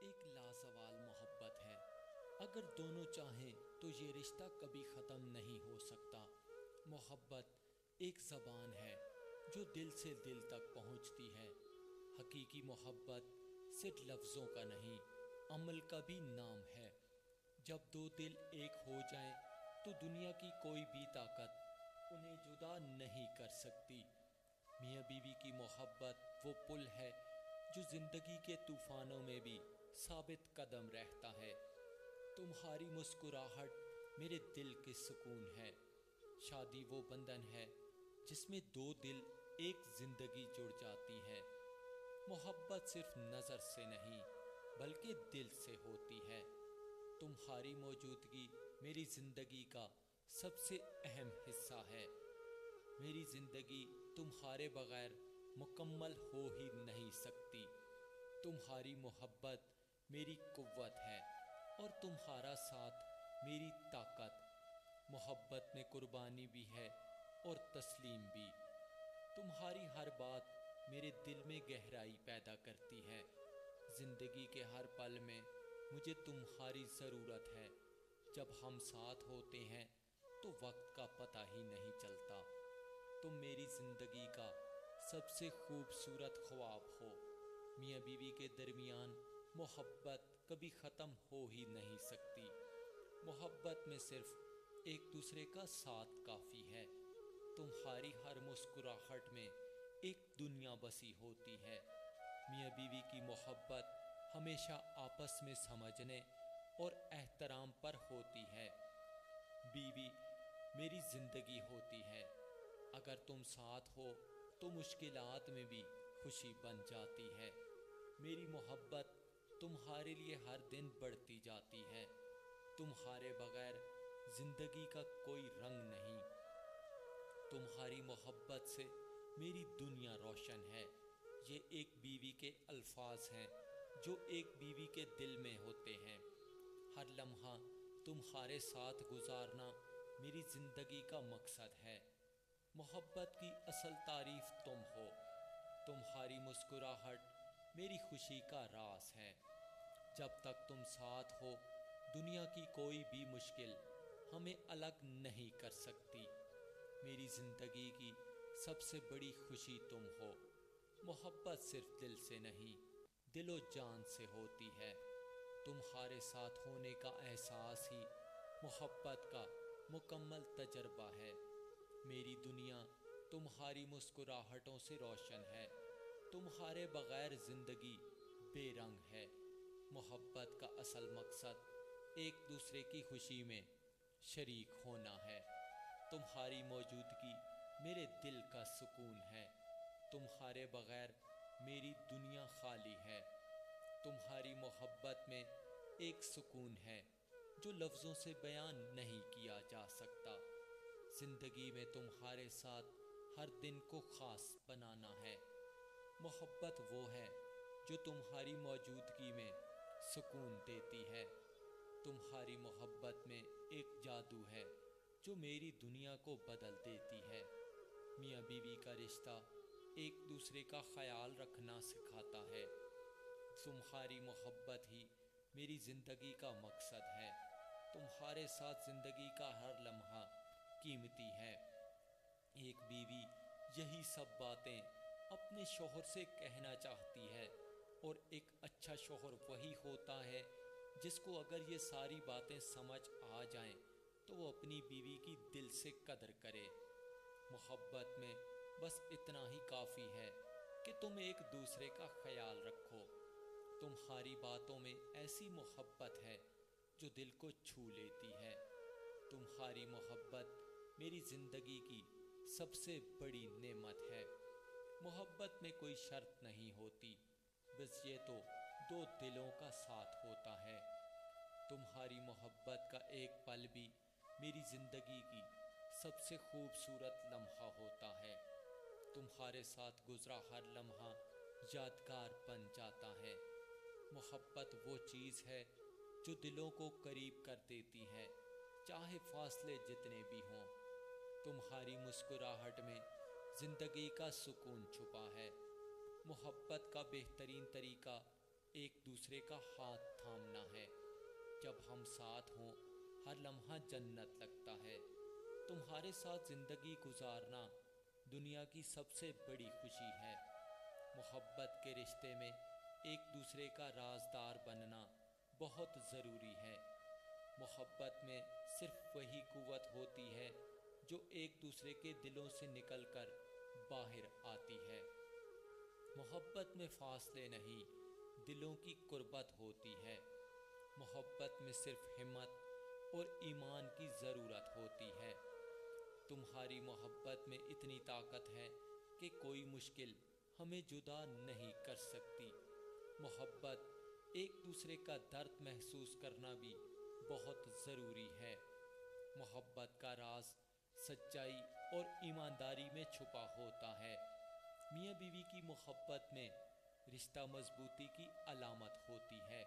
ایک لازوال محبت ہے۔ اگر دونوں چاہیں تو یہ رشتہ کبھی ختم نہیں ہو سکتا۔ محبت ایک زبان ہے جو دل سے دل تک پہنچتی ہے۔ حقیقی محبت صرف لفظوں کا نہیں، عمل کا بھی نام ہے۔ جب دو دل ایک ہو جائیں تو دنیا کی کوئی بھی طاقت انہیں جدا نہیں کر سکتی۔ میاں بیوی کی محبت وہ پل ہے جو زندگی کے طوفانوں میں بھی ثابت قدم رہتا ہے۔ تمہاری مسکراہٹ میرے دل کے سکون ہے۔ شادی وہ بندھن ہے جس میں دو دل ایک زندگی جڑ جاتی ہے۔ محبت صرف نظر سے نہیں بلکہ دل سے ہوتی ہے۔ تمہاری موجودگی میری زندگی کا سب سے اہم حصہ ہے۔ میری زندگی تمہارے بغیر مکمل ہو ہی نہیں سکتی۔ تمہاری محبت میری قوت ہے اور تمہارا ساتھ میری طاقت۔ محبت میں قربانی بھی ہے اور تسلیم بھی۔ تمہاری ہر بات میرے دل میں گہرائی پیدا کرتی ہے۔ زندگی کے ہر پل میں مجھے تمہاری ضرورت ہے۔ جب ہم ساتھ ہوتے ہیں تو وقت کا پتہ ہی نہیں چلتا۔ تم میری زندگی کا سب سے خوبصورت خواب ہو۔ میاں بیوی کے درمیان محبت کبھی ختم ہو ہی نہیں سکتی۔ محبت میں صرف ایک دوسرے کا ساتھ کافی ہے۔ تمہاری ہر مسکراہٹ میں ایک دنیا بسی ہوتی ہے۔ میاں بیوی کی محبت ہمیشہ آپس میں سمجھنے اور احترام پر ہوتی ہے۔ بیوی میری زندگی ہوتی ہے۔ اگر تم ساتھ ہو تو مشکلات میں بھی خوشی بن جاتی ہے۔ میری محبت تمہارے لیے ہر دن بڑھتی جاتی ہے۔ تمہارے بغیر زندگی کا کوئی رنگ نہیں۔ تمہاری محبت سے میری دنیا روشن ہے۔ یہ ایک بیوی کے الفاظ ہیں جو ایک بیوی کے دل میں ہوتے ہیں۔ ہر لمحہ تمہارے ساتھ گزارنا میری زندگی کا مقصد ہے۔ محبت کی اصل تعریف تم ہو۔ تمہاری مسکراہٹ میری خوشی کا راز ہے۔ جب تک تم ساتھ ہو دنیا کی کوئی بھی مشکل ہمیں الگ نہیں کر سکتی۔ میری زندگی کی سب سے بڑی خوشی تم ہو۔ محبت صرف دل سے نہیں، دل و جان سے ہوتی ہے۔ تمہارے ساتھ ہونے کا احساس ہی محبت کا مکمل تجربہ ہے۔ میری دنیا تمہاری مسکراہٹوں سے روشن ہے۔ تمہارے بغیر زندگی بے رنگ ہے۔ محبت کا اصل مقصد ایک دوسرے کی خوشی میں شریک ہونا ہے۔ تمہاری موجودگی میرے دل کا سکون ہے۔ تمہارے بغیر میری دنیا خالی ہے۔ تمہاری محبت میں ایک سکون ہے جو لفظوں سے بیان نہیں کیا جا سکتا۔ زندگی میں تمہارے ساتھ ہر دن کو خاص بنانا ہے۔ محبت وہ ہے جو تمہاری موجودگی میں سکون دیتی ہے۔ تمہاری محبت میں ایک جادو ہے جو میری دنیا کو بدل دیتی ہے۔ میاں بیوی کا رشتہ ایک دوسرے کا خیال رکھنا سکھاتا ہے۔ تمہاری محبت ہی میری زندگی کا مقصد ہے۔ تمہارے ساتھ زندگی کا ہر لمحہ قیمتی ہے۔ ایک بیوی یہی سب باتیں اپنے شوہر سے کہنا چاہتی ہے، اور ایک اچھا شوہر وہی ہوتا ہے جس کو اگر یہ ساری باتیں سمجھ آ جائیں تو وہ اپنی بیوی کی دل سے قدر کرے۔ محبت میں بس اتنا ہی کافی ہے کہ تم ایک دوسرے کا خیال رکھو۔ تمہاری باتوں میں ایسی محبت ہے جو دل کو چھو لیتی ہے۔ تمہاری محبت میری زندگی کی سب سے بڑی نعمت ہے۔ محبت میں کوئی شرط نہیں ہوتی، بس یہ تو دو دلوں کا ساتھ ہوتا ہے۔ تمہاری محبت کا ایک پل بھی میری زندگی کی سب سے خوبصورت لمحہ ہوتا ہے۔ تمہارے ساتھ گزرا ہر لمحہ یادگار بن جاتا ہے۔ محبت وہ چیز ہے جو دلوں کو قریب کر دیتی ہے، چاہے فاصلے جتنے بھی ہوں۔ تمہاری مسکراہٹ میں زندگی کا سکون چھپا ہے۔ محبت کا بہترین طریقہ ایک دوسرے کا ہاتھ تھامنا ہے۔ جب ہم ساتھ ہوں ہر لمحہ جنت لگتا ہے۔ تمہارے ساتھ زندگی گزارنا دنیا کی سب سے بڑی خوشی ہے۔ محبت کے رشتے میں ایک دوسرے کا رازدار بننا بہت ضروری ہے۔ محبت میں صرف وہی قوت ہوتی ہے جو ایک دوسرے کے دلوں سے نکل کر باہر آتی ہے۔ محبت میں فاصلے نہیں، دلوں کی قربت ہوتی ہے۔ محبت میں صرف ہمت اور ایمان کی ضرورت ہوتی ہے۔ تمہاری محبت میں اتنی طاقت ہے کہ کوئی مشکل ہمیں جدا نہیں کر سکتی۔ محبت ایک دوسرے کا درد محسوس کرنا بھی بہت ضروری ہے۔ محبت کا راز سچائی اور ایمانداری میں چھپا ہوتا ہے۔ میاں بیوی کی محبت میں رشتہ مضبوطی کی علامت ہوتی ہے۔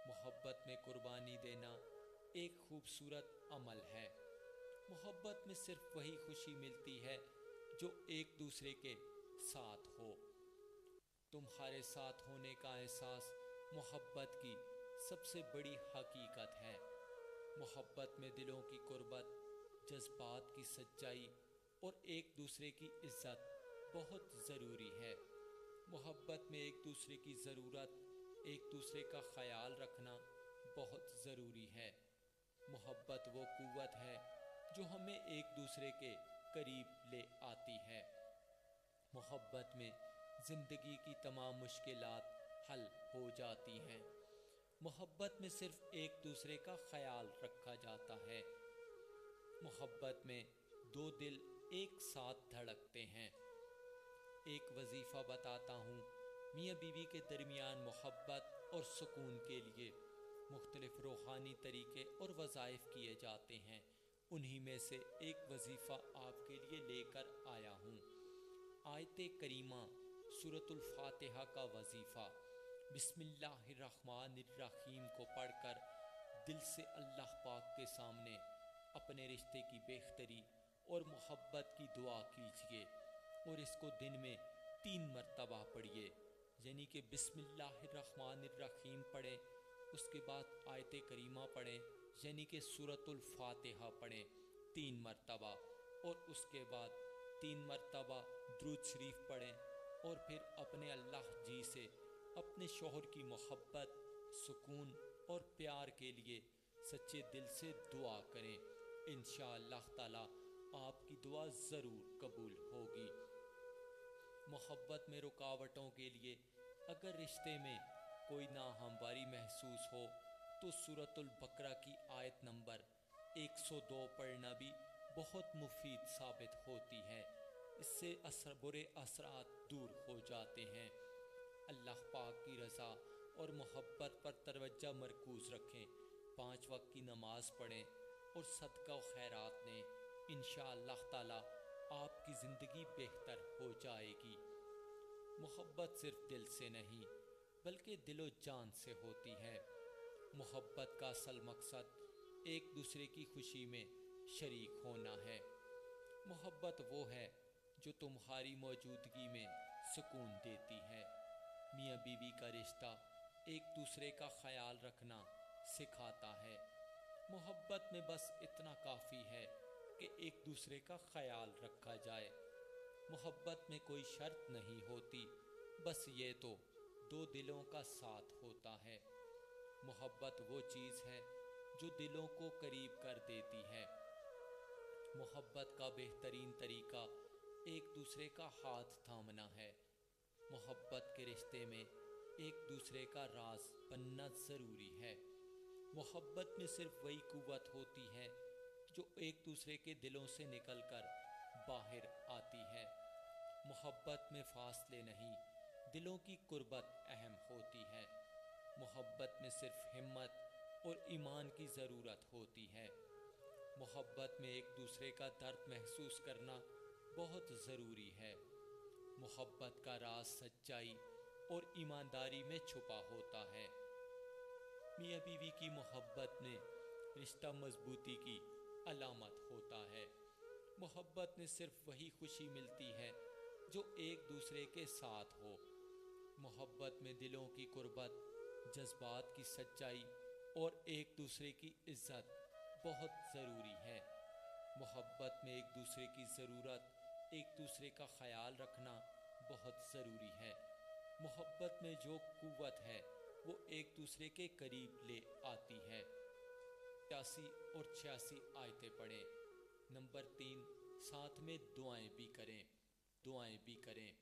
محبت میں قربانی دینا ایک خوبصورت عمل ہے۔ محبت میں صرف وہی خوشی ملتی ہے جو ایک دوسرے کے ساتھ ہو۔ تمہارے ساتھ ہونے کا احساس محبت کی سب سے بڑی حقیقت ہے۔ محبت میں دلوں کی قربت، جذبات کی سچائی اور ایک دوسرے کی عزت بہت ضروری ہے۔ محبت میں ایک دوسرے کی ضرورت، ایک دوسرے کا خیال رکھنا بہت ضروری ہے۔ محبت وہ قوت ہے جو ہمیں ایک دوسرے کے قریب لے آتی ہے۔ محبت میں زندگی کی تمام مشکلات حل ہو جاتی ہیں۔ محبت میں صرف ایک دوسرے کا خیال رکھا جاتا ہے۔ محبت میں دو دل ایک ساتھ دھڑکتے ہیں۔ ایک وظیفہ بتاتا ہوں۔ میاں بیوی کے درمیان محبت اور سکون کے لیے مختلف روحانی طریقے اور وظائف کیے جاتے ہیں۔ انہی میں سے ایک وظیفہ آپ کے لیے لے کر آیا ہوں۔ آیت کریمہ سورۃ الفاتحہ کا وظیفہ بسم اللہ الرحمن الرحیم کو پڑھ کر دل سے اللہ پاک کے سامنے اپنے رشتے کی بہتری اور محبت کی دعا کیجیے، اور اس کو دن میں 3 مرتبہ پڑھیے، یعنی کہ بسم اللہ الرحمن الرحیم پڑھیں، اس کے بعد آیت کریمہ پڑھیں یعنی کہ سورۃ الفاتحہ پڑھیں 3 مرتبہ، اور اس کے بعد 3 مرتبہ درود شریف پڑھیں، اور پھر اپنے اللہ جی سے اپنے شوہر کی محبت، سکون اور پیار کے لیے سچے دل سے دعا کریں۔ انشاءاللہ تعالی آپ کی دعا ضرور قبول ہوگی۔ محبت میں رکاوٹوں کے لیے اگر رشتے میں کوئی ناہمواری محسوس ہو تو سورۃ البقرہ کی آیت نمبر 102 پڑھنا بھی بہت مفید ثابت ہوتی ہے۔ اس سے برے اثرات دور ہو جاتے ہیں۔ اللہ پاک کی رضا اور محبت پر توجہ مرکوز رکھیں، 5 وقت کی نماز پڑھیں اور صدقہ و خیرات دیں۔ انشاءاللہ تعالی آپ کی زندگی بہتر ہو جائے گی۔ محبت صرف دل سے نہیں بلکہ دل و جان سے ہوتی ہے۔ محبت کا اصل مقصد ایک دوسرے کی خوشی میں شریک ہونا ہے۔ محبت وہ ہے جو تمہاری موجودگی میں سکون دیتی ہے۔ میاں بیوی کا رشتہ ایک دوسرے کا خیال رکھنا سکھاتا ہے۔ محبت میں بس اتنا کافی ہے کہ ایک دوسرے کا خیال رکھا جائے۔ محبت میں کوئی شرط نہیں ہوتی، بس یہ تو 2 دلوں کا ساتھ ہوتا ہے۔ محبت وہ چیز ہے جو دلوں کو قریب کر دیتی ہے۔ محبت کا بہترین طریقہ ایک دوسرے کا ہاتھ تھامنا ہے۔ محبت کے رشتے میں ایک دوسرے کا راز بننا ضروری ہے۔ محبت میں صرف وہی قوت ہوتی ہے جو ایک دوسرے کے دلوں سے نکل کر باہر آتی ہے۔ محبت میں فاصلے نہیں، دلوں کی قربت اہم ہوتی ہے۔ محبت میں صرف ہمت اور ایمان کی ضرورت ہوتی ہے۔ محبت میں ایک دوسرے کا درد محسوس کرنا بہت ضروری ہے۔ محبت کا راز سچائی اور ایمانداری میں چھپا ہوتا ہے۔ میاں بیوی کی محبت میں رشتہ مضبوطی کی علامت ہوتا ہے۔ محبت میں صرف وہی خوشی ملتی ہے جو ایک دوسرے کے ساتھ ہو۔ محبت میں دلوں کی قربت، جذبات کی سچائی اور ایک دوسرے کی عزت بہت ضروری ہے۔ محبت میں ایک دوسرے کی ضرورت، ایک دوسرے کا خیال رکھنا بہت ضروری ہے۔ محبت میں جو قوت ہے وہ ایک دوسرے کے قریب لے آتی ہے۔ 85 اور 86 آیتیں پڑھیں۔ نمبر 3، ساتھ میں دعائیں بھی کریں۔